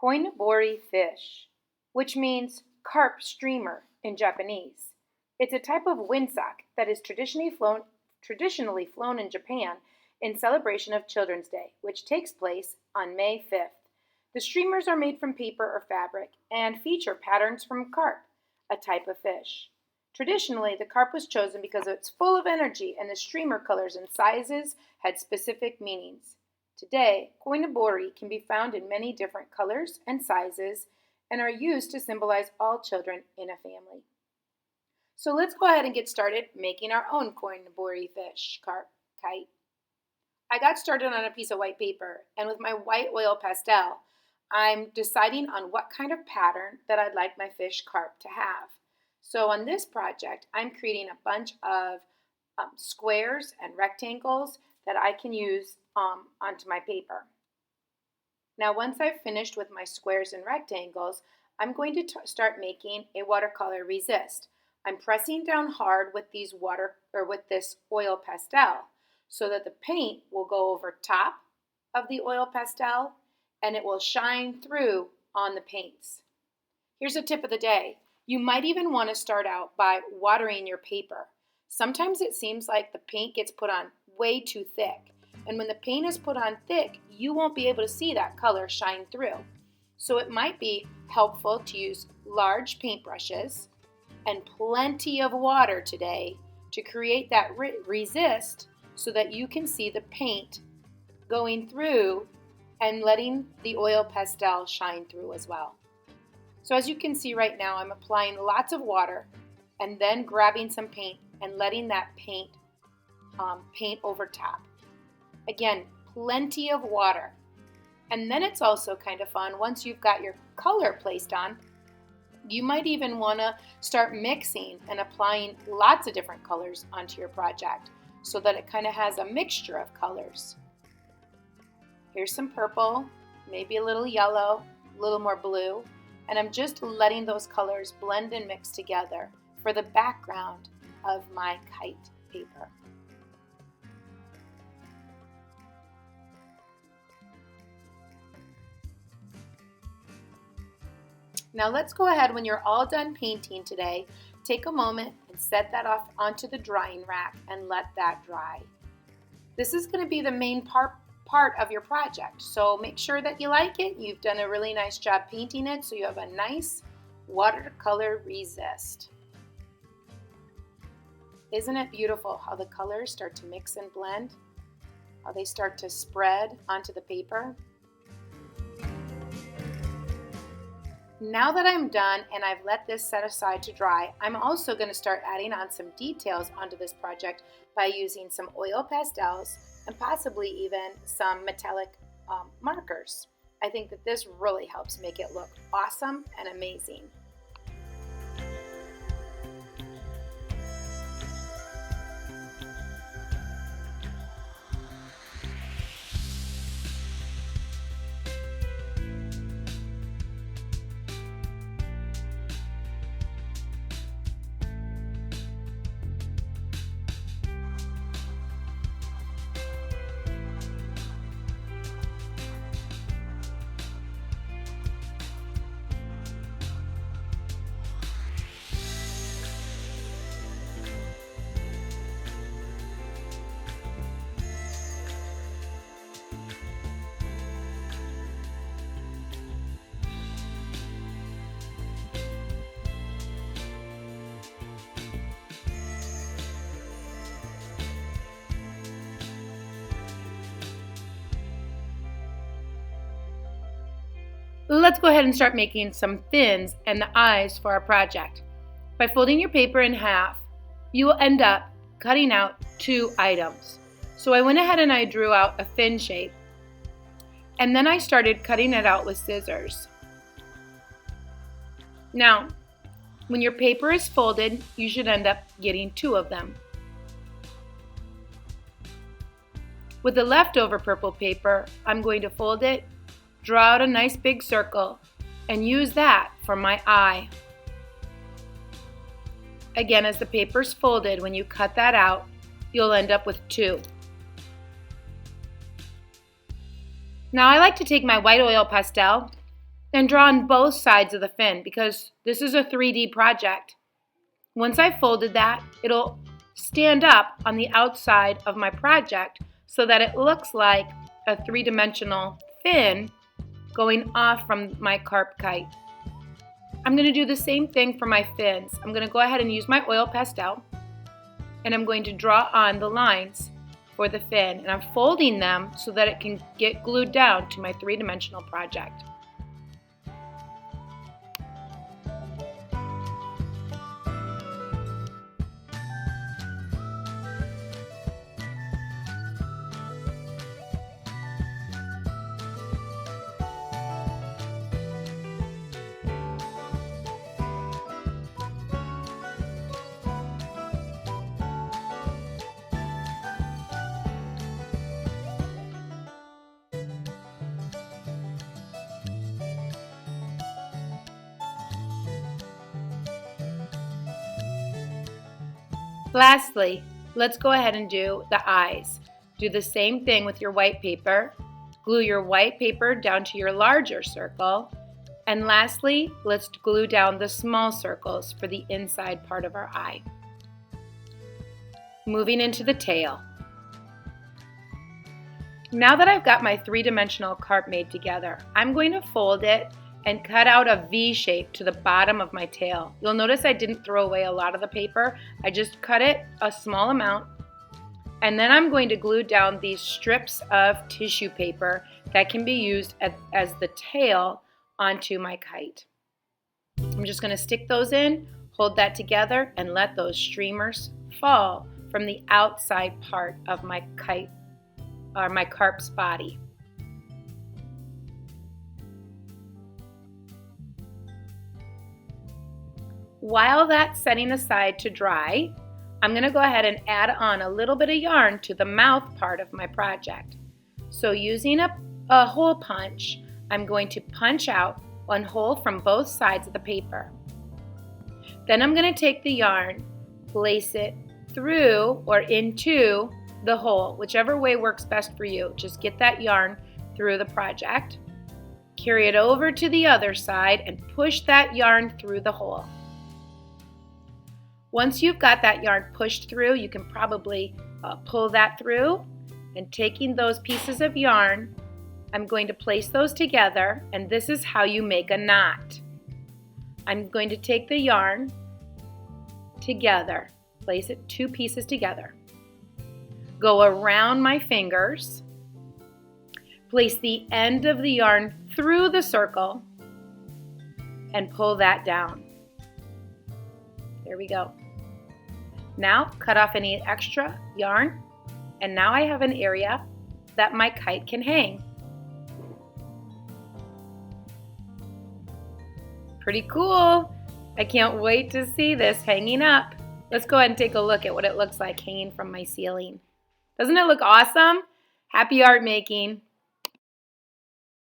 koinobori fish, which means carp streamer in Japanese. It's a type of windsock that is traditionally flown in Japan in celebration of Children's Day, which takes place on May 5th. The streamers are made from paper or fabric and feature patterns from carp, a type of fish. Traditionally, the carp was chosen because it's full of energy and the streamer colors and sizes had specific meanings. Today, koinobori can be found in many different colors and sizes and are used to symbolize all children in a family. So let's go ahead and get started making our own koinobori fish carp kite. I got started on a piece of white paper, and with my white oil pastel, I'm deciding on what kind of pattern that I'd like my fish carp to have. So on this project, I'm creating a bunch of squares and rectangles that I can use onto my paper. Now once I've finished with my squares and rectangles, I'm going to start making a watercolor resist. I'm pressing down hard with this oil pastel so that the paint will go over top of the oil pastel and it will shine through on the paints. Here's a tip of the day. You might even want to start out by watering your paper. Sometimes it seems like the paint gets put on way too thick, and when the paint is put on thick, you won't be able to see that color shine through. So it might be helpful to use large paintbrushes and plenty of water today to create that resist so that you can see the paint going through and letting the oil pastel shine through as well. So as you can see right now, I'm applying lots of water and then grabbing some paint and letting that paint paint over top. Again, plenty of water. And then it's also kind of fun, once you've got your color placed on, you might even want to start mixing and applying lots of different colors onto your project so that it kind of has a mixture of colors. Here's some purple, maybe a little yellow, a little more blue, and I'm just letting those colors blend and mix together for the background of my kite paper. Now let's go ahead, when you're all done painting today, take a moment and set that off onto the drying rack and let that dry. This is going to be the main part of your project, so make sure that you like it. You've done a really nice job painting it, so you have a nice watercolor resist. Isn't it beautiful how the colors start to mix and blend? How they start to spread onto the paper? Now that I'm done and I've let this set aside to dry, I'm also going to start adding on some details onto this project by using some oil pastels and possibly even some metallic markers. I think that this really helps make it look awesome and amazing. Let's go ahead and start making some fins and the eyes for our project. By folding your paper in half, you will end up cutting out two items. So I went ahead and I drew out a fin shape, and then I started cutting it out with scissors. Now, when your paper is folded, you should end up getting two of them. With the leftover purple paper, I'm going to fold it, draw out a nice big circle, and use that for my eye. Again, as the paper's folded, when you cut that out, you'll end up with two. Now I like to take my white oil pastel and draw on both sides of the fin because this is a 3D project. Once I've folded that, it'll stand up on the outside of my project so that it looks like a three-dimensional fin going off from my carp kite. I'm going to do the same thing for my fins. I'm going to go ahead and use my oil pastel, and I'm going to draw on the lines for the fin, and I'm folding them so that it can get glued down to my three-dimensional project. Lastly, let's go ahead and do the eyes. Do the same thing with your white paper. Glue your white paper down to your larger circle. And lastly, let's glue down the small circles for the inside part of our eye. Moving into the tail. Now that I've got my three-dimensional carp made together, I'm going to fold it and cut out a V shape to the bottom of my tail. You'll notice I didn't throw away a lot of the paper. I just cut it a small amount, and then I'm going to glue down these strips of tissue paper that can be used as the tail onto my kite. I'm just going to stick those in, hold that together, and let those streamers fall from the outside part of my kite or my carp's body. While that's setting aside to dry, I'm going to go ahead and add on a little bit of yarn to the mouth part of my project. So using a hole punch, I'm going to punch out one hole from both sides of the paper. Then I'm going to take the yarn, place it through or into the hole, whichever way works best for you. Just get that yarn through the project, carry it over to the other side, and push that yarn through the hole. Once you've got that yarn pushed through, you can probably pull that through, and taking those pieces of yarn, I'm going to place those together, and this is how you make a knot. I'm going to take the yarn together, place it two pieces together, go around my fingers, place the end of the yarn through the circle, and pull that down. There we go. Now cut off any extra yarn, and now I have an area that my kite can hang. Pretty cool. I can't wait to see this hanging up. Let's go ahead and take a look at what it looks like hanging from my ceiling. Doesn't it look awesome? Happy art making.